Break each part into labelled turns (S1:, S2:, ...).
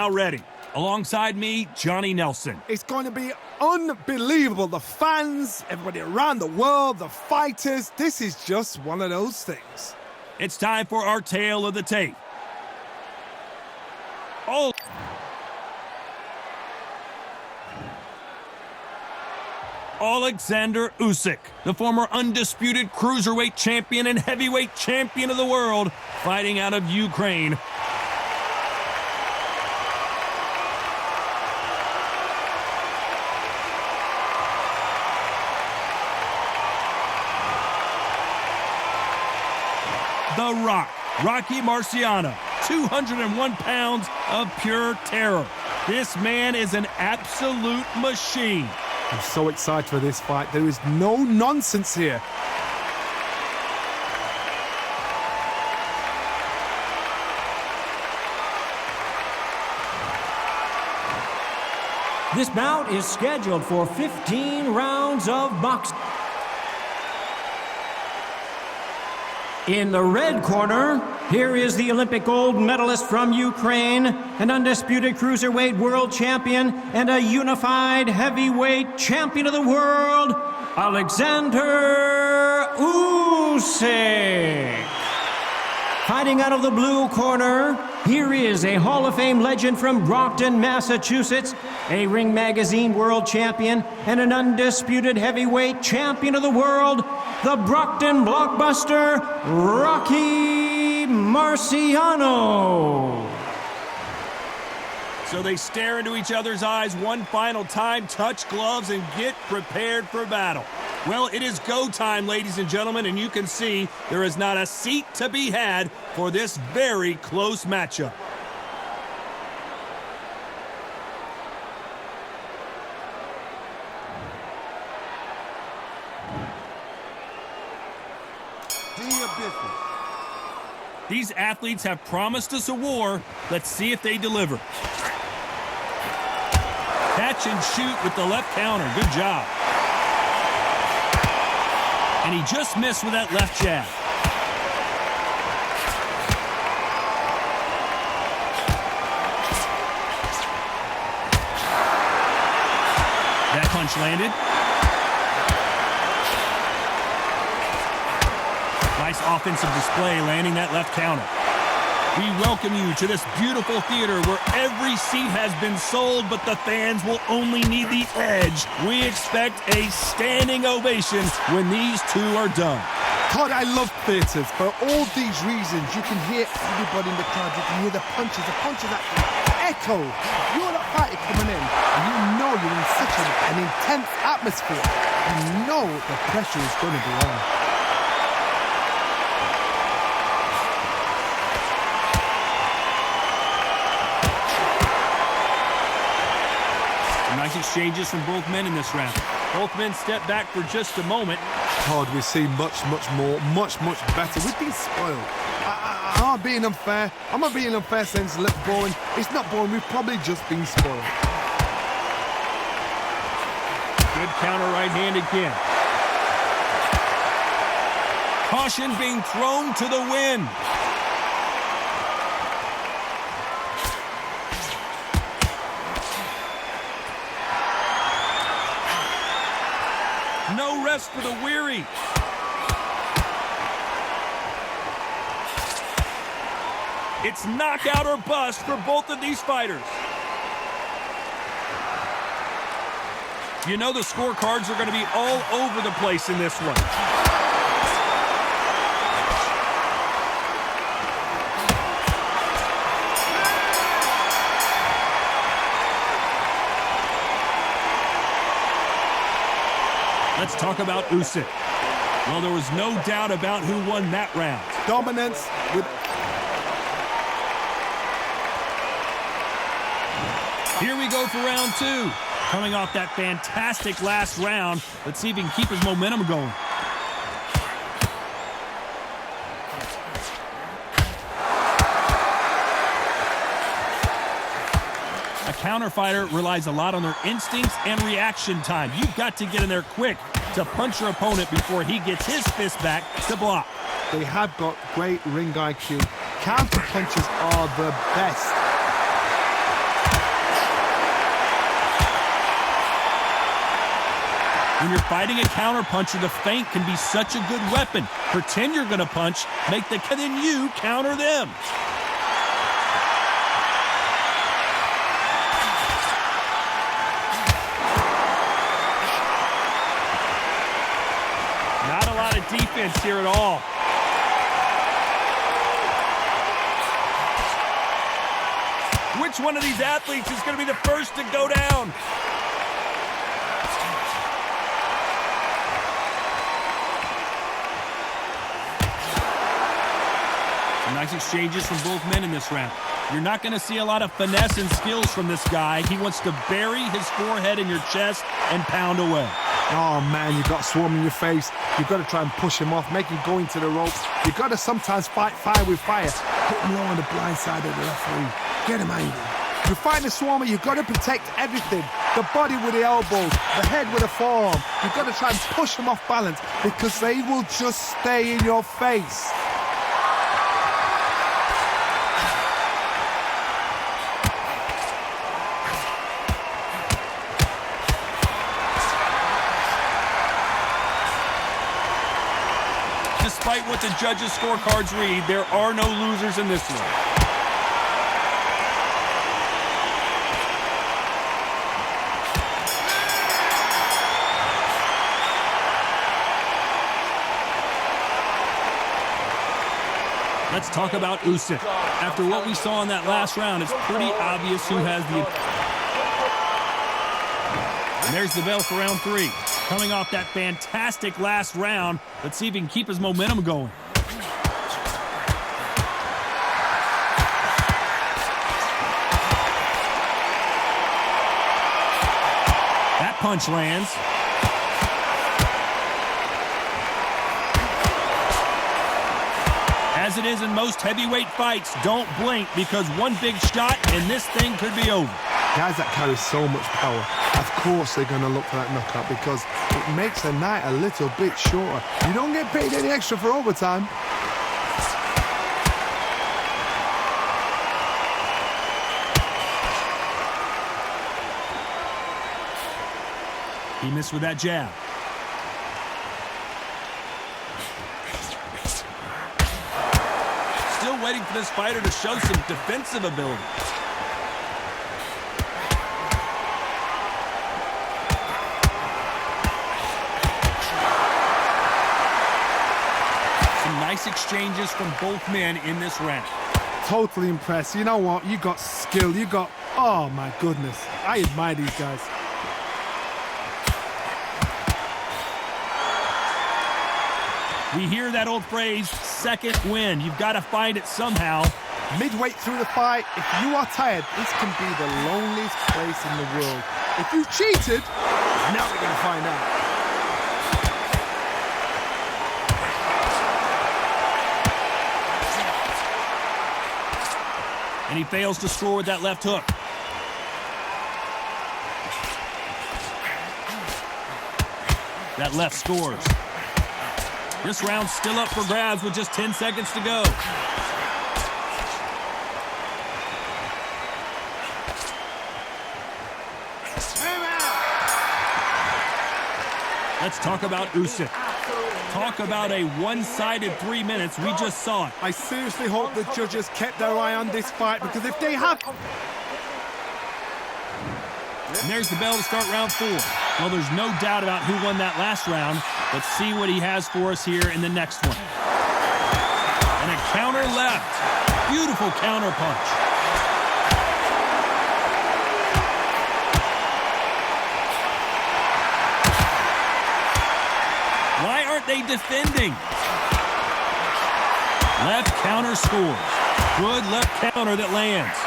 S1: Now ready. Alongside me, Johnny Nelson.
S2: It's going to be unbelievable. The fans, everybody around the world, the fighters. This is just one of those things.
S1: It's time for our tale of the tape. Oleksandr Usyk, the former undisputed cruiserweight champion and heavyweight champion of the world, fighting out of Ukraine. The Rock, Rocky Marciano, 201 pounds of pure terror. This man is an absolute machine.
S2: I'm so excited for this fight. There is no nonsense here.
S3: This bout is scheduled for 15 rounds of boxing. In the red corner, here is the Olympic gold medalist from Ukraine, an undisputed cruiserweight world champion, and a unified heavyweight champion of the world, Oleksandr Usyk. Fighting out of the blue corner, here is a Hall of Fame legend from Brockton, Massachusetts, a Ring Magazine world champion, and an undisputed heavyweight champion of the world, the Brockton blockbuster, Rocky Marciano.
S1: So they stare into each other's eyes one final time, touch gloves, and get prepared for battle. Well, it is go time, ladies and gentlemen, and you can see there is not a seat to be had for this very close matchup. These athletes have promised us a war. Let's see if they deliver. Catch and shoot with the left counter. Good job. And he just missed with that left jab. That punch landed. Nice offensive display, landing that left counter. We welcome you to this beautiful theater where every seat has been sold, but the fans will only need the edge. We expect a standing ovation when these two are done.
S2: God, I love theatres. For all these reasons, you can hear everybody in the crowd. You can hear the punches actually echo. You're the fighter coming in, and you know you're in such an intense atmosphere. You know the pressure is going to be on.
S1: Nice exchanges from both men in this round. Both men step back for just a moment.
S2: God, we see much more, much better. We've been spoiled. I'm not being unfair. I'm not being unfair saying it's a little boring. It's not boring. We've probably just been spoiled.
S1: Good counter right hand again. Caution being thrown to the wind. No rest for the weary. It's knockout or bust for both of these fighters. You know the scorecards are going to be all over the place in this one. Let's talk about Usyk. Well, there was no doubt about who won that round.
S2: Dominance with...
S1: Here we go for round two. Coming off that fantastic last round, let's see if he can keep his momentum going. A counter fighter relies a lot on their instincts and reaction time. You've got to get in there quick to punch your opponent before he gets his fist back to block.
S2: They have got great ring IQ. Counter punches are the best.
S1: When you're fighting a counterpuncher, the feint can be such a good weapon. Pretend you're going to punch, then you counter them. Not a lot of defense here at all. Which one of these athletes is going to be the first to go down? Some nice exchanges from both men in this round. You're not going to see a lot of finesse and skills from this guy. He wants to bury his forehead in your chest and pound away.
S2: Oh, man, you got swarm in your face. You've got to try and push him off, make him go into the ropes. You've got to sometimes fight fire with fire. Hit him low on the blind side of the referee. Get him angry. You fight a swarmer, you've got to protect everything. The body with the elbows, the head with the forearm. You've got to try and push them off balance because they will just stay in your face.
S1: Despite what the judges' scorecards read, there are no losers in this one. Let's talk about Usyk. After what we saw in that last round, it's pretty obvious who has the... And there's the bell for round 3. Coming off that fantastic last round, let's see if he can keep his momentum going. That punch lands. As it is in most heavyweight fights, don't blink because one big shot and this thing could be over.
S2: Guys that carry so much power, of course they're going to look for that knockout because it makes the night a little bit shorter. You don't get paid any extra for overtime.
S1: He missed with that jab. Still waiting for this fighter to show some defensive ability. Some nice exchanges from both men in this round.
S2: Totally impressed. You know what? You got skill. You got... Oh, my goodness. I admire these guys.
S1: We hear that old phrase, second win. You've got to find it somehow.
S2: Midway through the fight, if you are tired, this can be the loneliest place in the world. If you cheated, now we're going to find out.
S1: And he fails to score with that left hook. That left scores. This round's still up for grabs with just 10 seconds to go. Let's talk about Usyk. Talk about a one-sided 3 minutes. We just saw it.
S2: I seriously hope the judges kept their eye on this fight because if they have...
S1: And there's the bell to start round 4. Well, there's no doubt about who won that last round. Let's see what he has for us here in the next one. And a counter left. Beautiful counter punch. Why aren't they defending? Left counter scores. Good left counter that lands.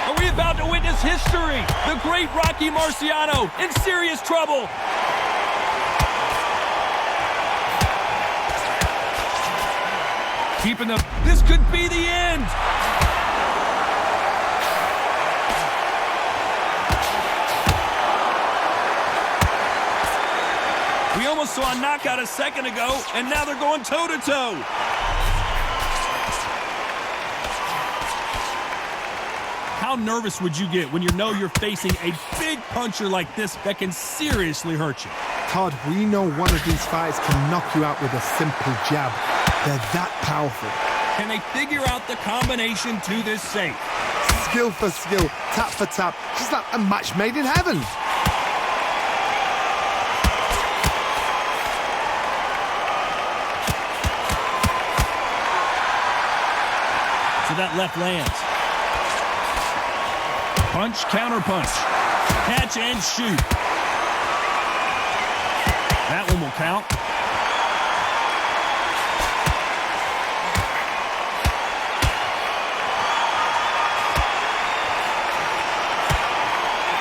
S1: Are we about to witness history? The great Rocky Marciano in serious trouble. Keeping the... This could be the end. We almost saw a knockout a second ago, and now they're going toe-to-toe. how nervous would you get when you know you're facing a big puncher like this that can seriously hurt you?
S2: Todd, we know one of these fighters can knock you out with a simple jab. They're that powerful.
S1: Can they figure out the combination to this safe?
S2: Skill for skill, tap for tap, just like a match made in heaven.
S1: So that left lands. Punch, counter punch. Catch and shoot. That one will count.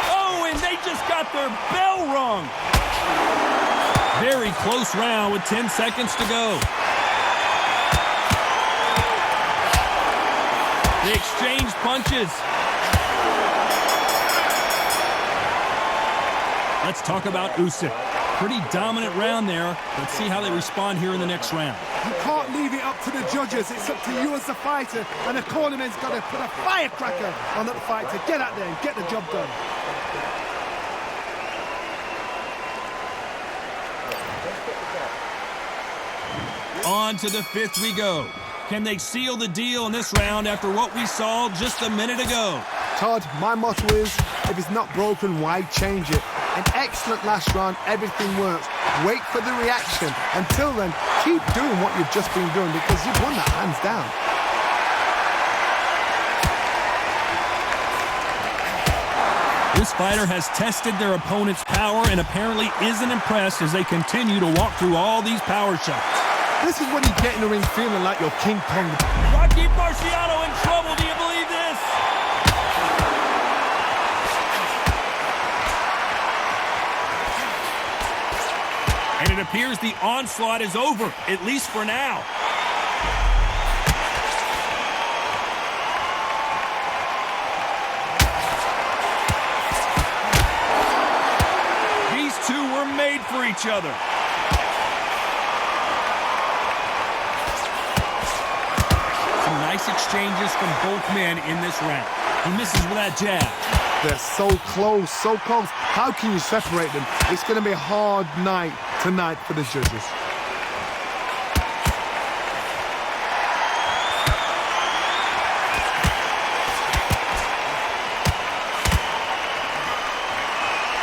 S1: Oh, and they just got their bell rung. Very close round with 10 seconds to go. They exchange punches. Let's talk about Usyk. Pretty dominant round there. Let's see how they respond here in the next round.
S2: You can't leave it up to the judges. It's up to you as the fighter. And the cornerman's got to put a firecracker on that fight to get out there and get the job done.
S1: On to the fifth we go. Can they seal the deal in this round after what we saw just a minute ago?
S2: Todd, my motto is, if it's not broken, why change it? An excellent last round, everything works. Wait for the reaction. Until then, keep doing what you've just been doing because you've won that hands down.
S1: This fighter has tested their opponent's power and apparently isn't impressed as they continue to walk through all these power shots.
S2: This is when you get in the ring feeling like you're King Kong.
S1: Marciano in trouble. Do you believe this? And it appears the onslaught is over, at least for now. These two were made for each other. Some nice exchanges from both men in this round. He misses with that jab.
S2: They're so close, so close. How can you separate them? It's going to be a hard night tonight for the judges.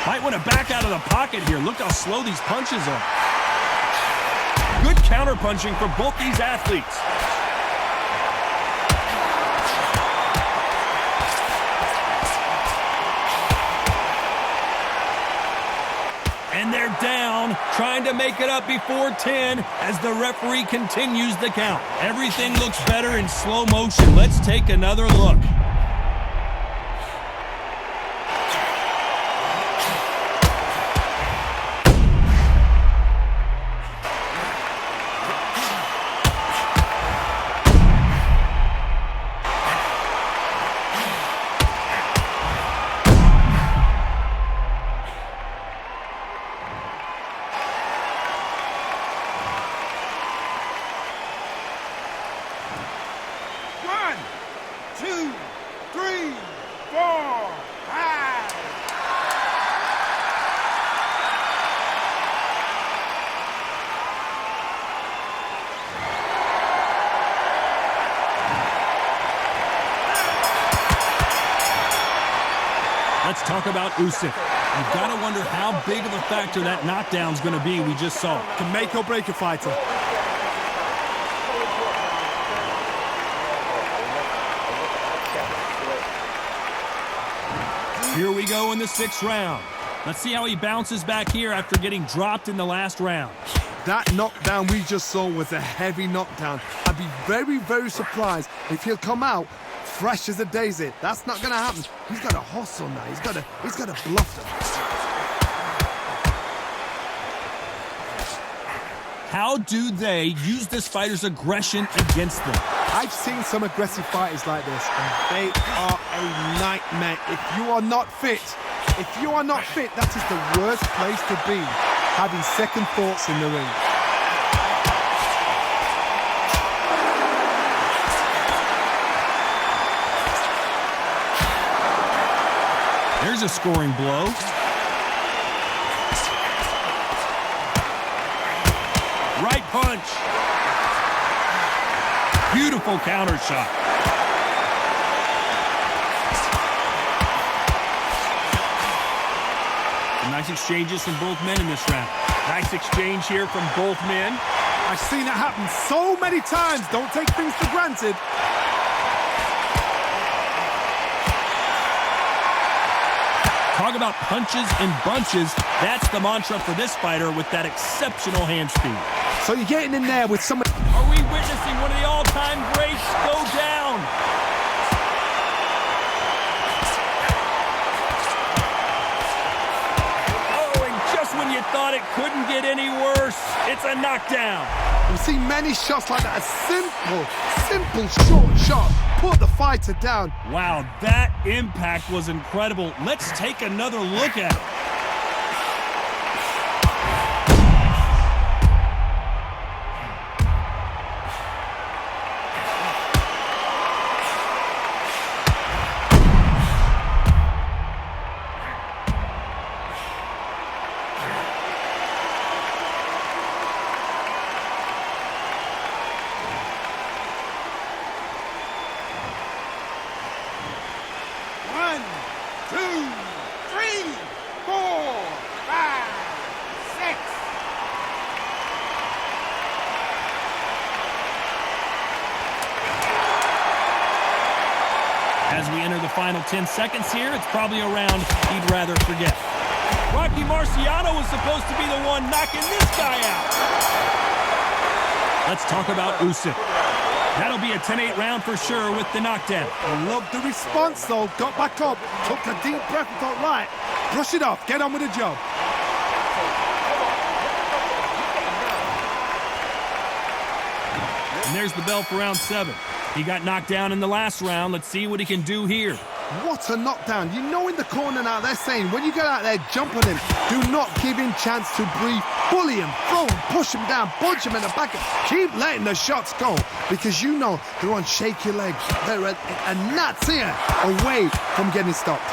S1: Might want to back out of the pocket here. Look how slow these punches are. Good counter-punching for both these athletes. And they're down, trying to make it up before 10 as the referee continues the count. Everything looks better in slow motion. Let's take another look. Let's talk about Usyk. You've got to wonder how big of a factor that knockdown's going to be we just saw.
S2: Can make or break a fighter.
S1: Here we go in the sixth round. Let's see how he bounces back here after getting dropped in the last round.
S2: That knockdown we just saw was a heavy knockdown. I'd be very, very surprised if he'll come out fresh as a daisy. That's not going to happen. He's got a hustle now. He's got to bluff them.
S1: How do they use this fighter's aggression against them?
S2: I've seen some aggressive fighters like this, and they are a nightmare. If you are not fit, that is the worst place to be, having second thoughts in the ring.
S1: There's a scoring blow. Right punch. Beautiful counter shot. Some nice exchanges from both men in this round. Nice exchange here from both men.
S2: I've seen it happen so many times. Don't take things for granted.
S1: Talk about punches and bunches. That's the mantra for this fighter with that exceptional hand speed.
S2: So you're getting in there with some...
S1: Are we witnessing one of the all-time greats go down? Oh, and just when you thought it couldn't get any worse, it's a knockdown.
S2: We've seen many shots like that. A simple short shot. Put the fighter down.
S1: Wow, that impact was incredible. Let's take another look at it. As we enter the final 10 seconds here, it's probably a round he'd rather forget. Rocky Marciano was supposed to be the one knocking this guy out. Let's talk about Usyk. That'll be a 10-8 round for sure with the knockdown.
S2: I love the response, though. Got back up, took a deep breath and thought, right, brush it off, get on with the job.
S1: And there's the bell for round 7. He got knocked down in the last round. Let's see what he can do here.
S2: What a knockdown. You know in the corner now, they're saying, when you get out there, jump on him. Do not give him chance to breathe. Bully him, throw him, push him down, punch him in the back. Keep letting the shots go, because you know they're on shaky legs. They're a gnat's ear away from getting stopped.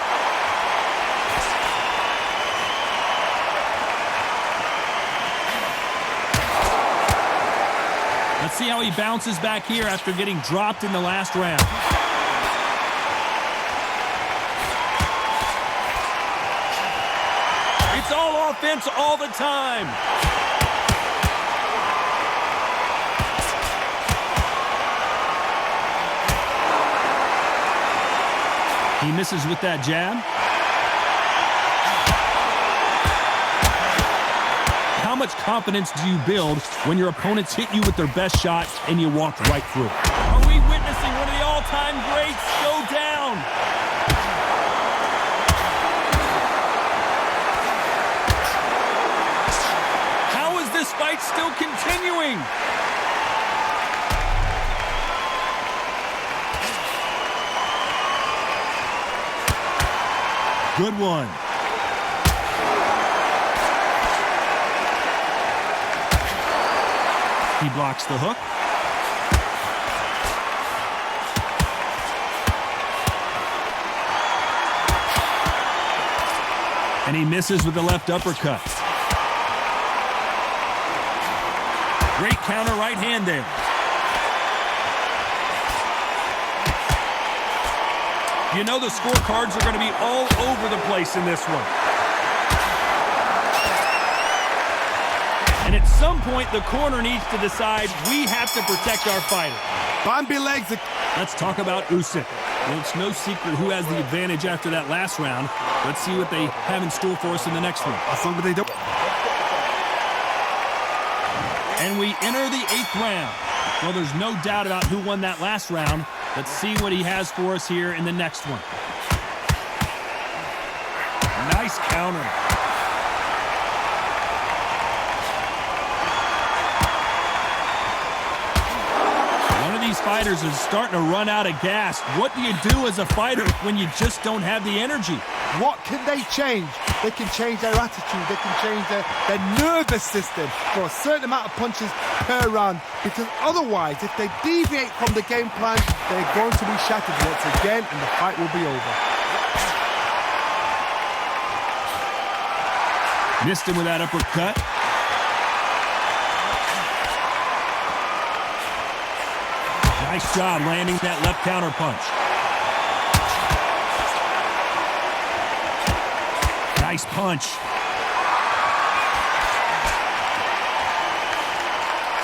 S1: Let's see how he bounces back here after getting dropped in the last round. It's all offense all the time. He misses with that jab. How much confidence do you build when your opponents hit you with their best shot and you walk right through? Are we witnessing one of the all-time greats go down? How is this fight still continuing? Good one. He blocks the hook. And he misses with the left uppercut. Great counter right hand there. You know the scorecards are going to be all over the place in this one. And at some point, the corner needs to decide we have to protect our fighter.
S2: Bambi legs.
S1: Let's talk about Usyk. Well, it's no secret who has the advantage after that last round. Let's see what they have in store for us in the next one.
S2: As long as they don't.
S1: And we enter the 8th round. Well, there's no doubt about who won that last round. Let's see what he has for us here in the next one. Nice counter. These fighters are starting to run out of gas. What do you do as a fighter when you just don't have the energy?
S2: What can they change? They can change their attitude. They can change their nervous system for a certain amount of punches per round. Because otherwise, if they deviate from the game plan, they're going to be shattered once again and the fight will be over.
S1: Missed him with that uppercut. Nice job landing that left counter punch. Nice punch.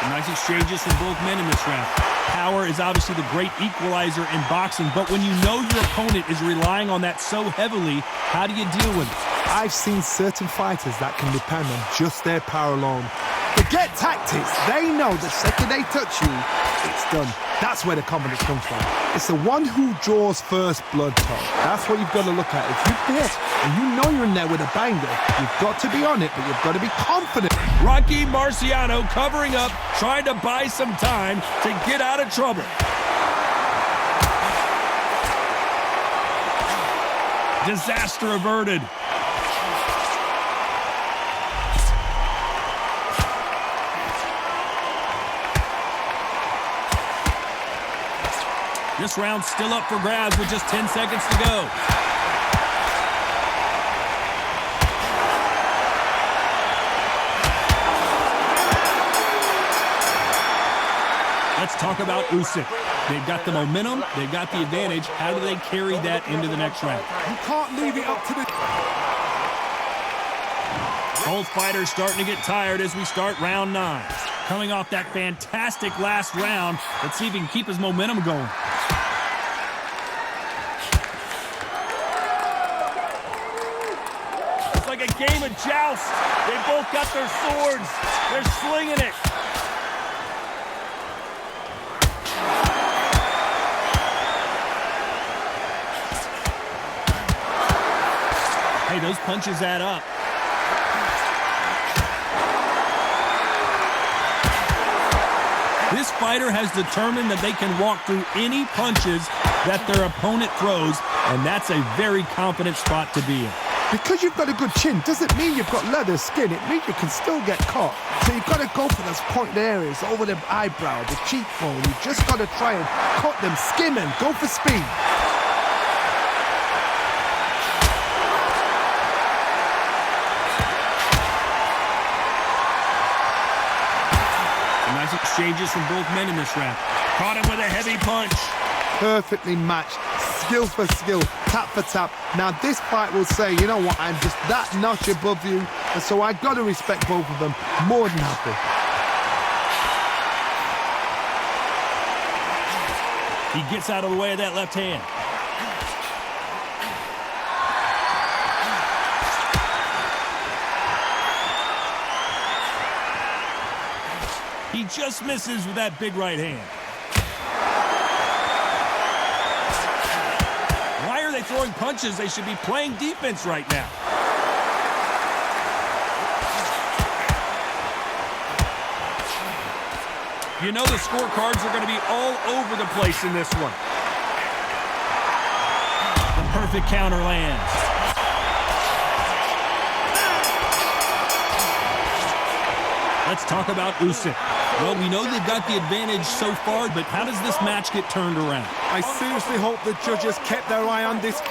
S1: Some nice exchanges from both men in this round. Power is obviously the great equalizer in boxing, but when you know your opponent is relying on that so heavily, how do you deal with it?
S2: I've seen certain fighters that can depend on just their power alone. Forget tactics. They know the second they touch you, it's done. That's where the confidence comes from. It's the one who draws first blood, Tom. That's what you've got to look at. If you hit and you know you're in there with a banger, you've got to be on it, but you've got to be confident.
S1: Rocky Marciano covering up, trying to buy some time to get out of trouble. Disaster averted. This round's still up for grabs with just 10 seconds to go. Let's talk about Usyk. They've got the momentum, they've got the advantage. How do they carry that into the next round?
S2: You can't leave it up to the...
S1: Both fighters starting to get tired as we start round 9. Coming off that fantastic last round, let's see if he can keep his momentum going. It's like a game of joust. They both got their swords. They're slinging it. Hey, those punches add up. This fighter has determined that they can walk through any punches that their opponent throws, and that's a very confident spot to be in.
S2: Because you've got a good chin doesn't mean you've got leather skin. It means you can still get caught. So you've got to go for those pointed areas, over the eyebrow, the cheekbone. You've just got to try and cut them, skim them, go for speed.
S1: Nice exchanges from both men in this round. Caught him with a heavy punch.
S2: Perfectly matched, skill for skill, tap for tap. Now this fight will say, you know what, I'm just that notch above you, and so I got to respect both of them more than happy.
S1: He gets out of the way of that left hand. He just misses with that big right hand. Why are they throwing punches? They should be playing defense right now. You know the scorecards are going to be all over the place in this one. The perfect counter lands. Let's talk about Usyk. Well, we know they've got the advantage so far, but how does this match get turned around?
S2: I seriously hope the judges kept their eye on this.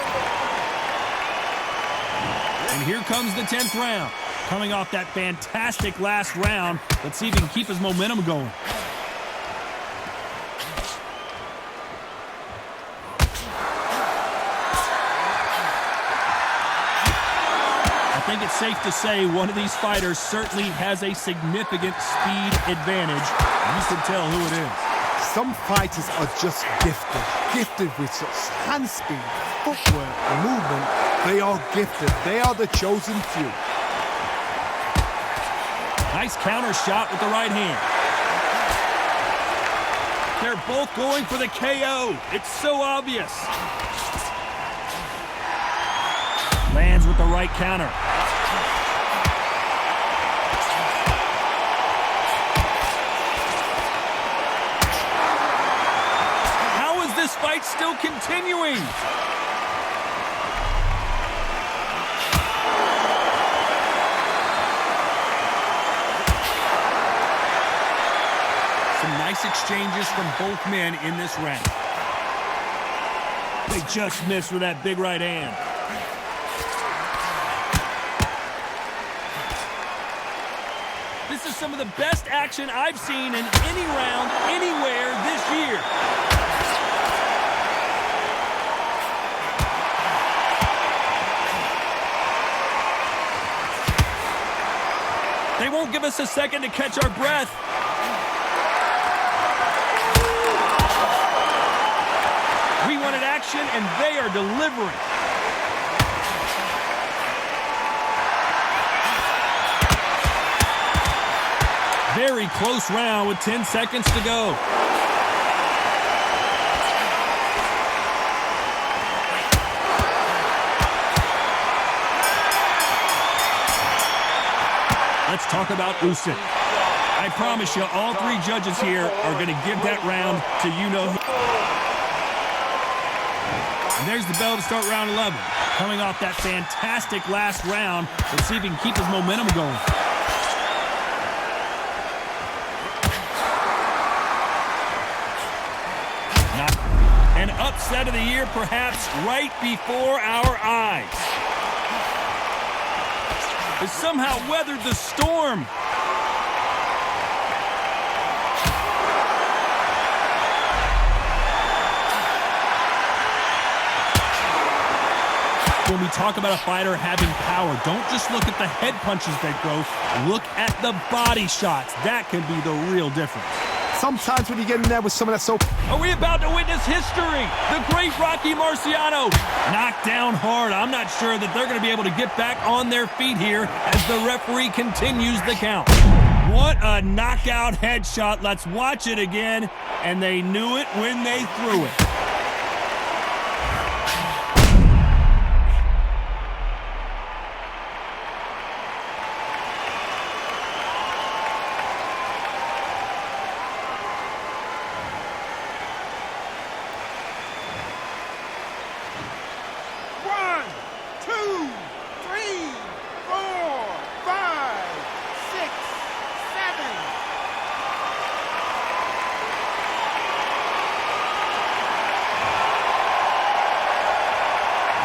S1: And here comes the 10th round. Coming off that fantastic last round, let's see if he can keep his momentum going. I think it's safe to say one of these fighters certainly has a significant speed advantage. You can tell who it is.
S2: Some fighters are just gifted with such hand speed, footwork, movement. They are gifted. They are the chosen few.
S1: Nice counter shot with the right hand. They're both going for the KO. It's so obvious. Lands with the right counter. How is this fight still continuing? Some nice exchanges from both men in this round. They just missed with that big right hand. some of the best action I've seen in any round, anywhere this year. They won't give us a second to catch our breath. We wanted action, and they are delivering. Very close round with 10 seconds to go. Let's talk about Usyk. I promise you, all three judges here are going to give that round to you-know-who. And there's the bell to start round 11. Coming off that fantastic last round, let's see if he can keep his momentum going. An upset of the year, perhaps right before our eyes. Has somehow weathered the storm. When we talk about a fighter having power, don't just look at the head punches they throw. Look at the body shots. That can be the real difference.
S2: Sometimes when you get in there with someone that's so...
S1: Are we about to witness history? The great Rocky Marciano knocked down hard. I'm not sure that they're going to be able to get back on their feet here as the referee continues the count. What a knockout headshot. Let's watch it again. And they knew it when they threw it.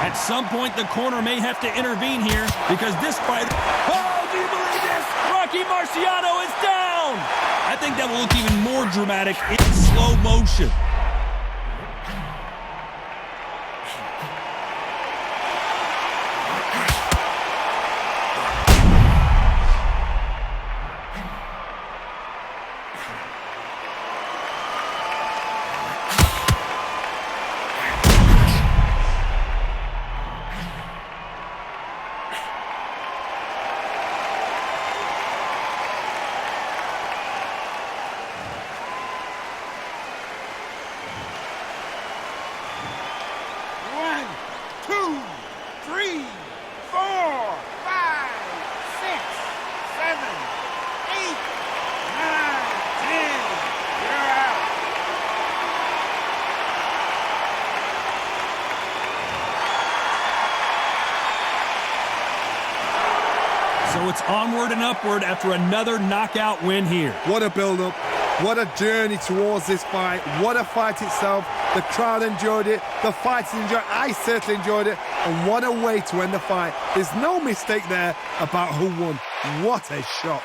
S1: At some point, the corner may have to intervene here because this fight... Oh, do you believe this? Rocky Marciano is down! I think that will look even more dramatic in slow motion. So it's onward and upward after another knockout win here.
S2: What a build-up. What a journey towards this fight. What a fight itself. The crowd enjoyed it. The fighters enjoyed it. I certainly enjoyed it. And what a way to end the fight. There's no mistake there about who won. What a shot.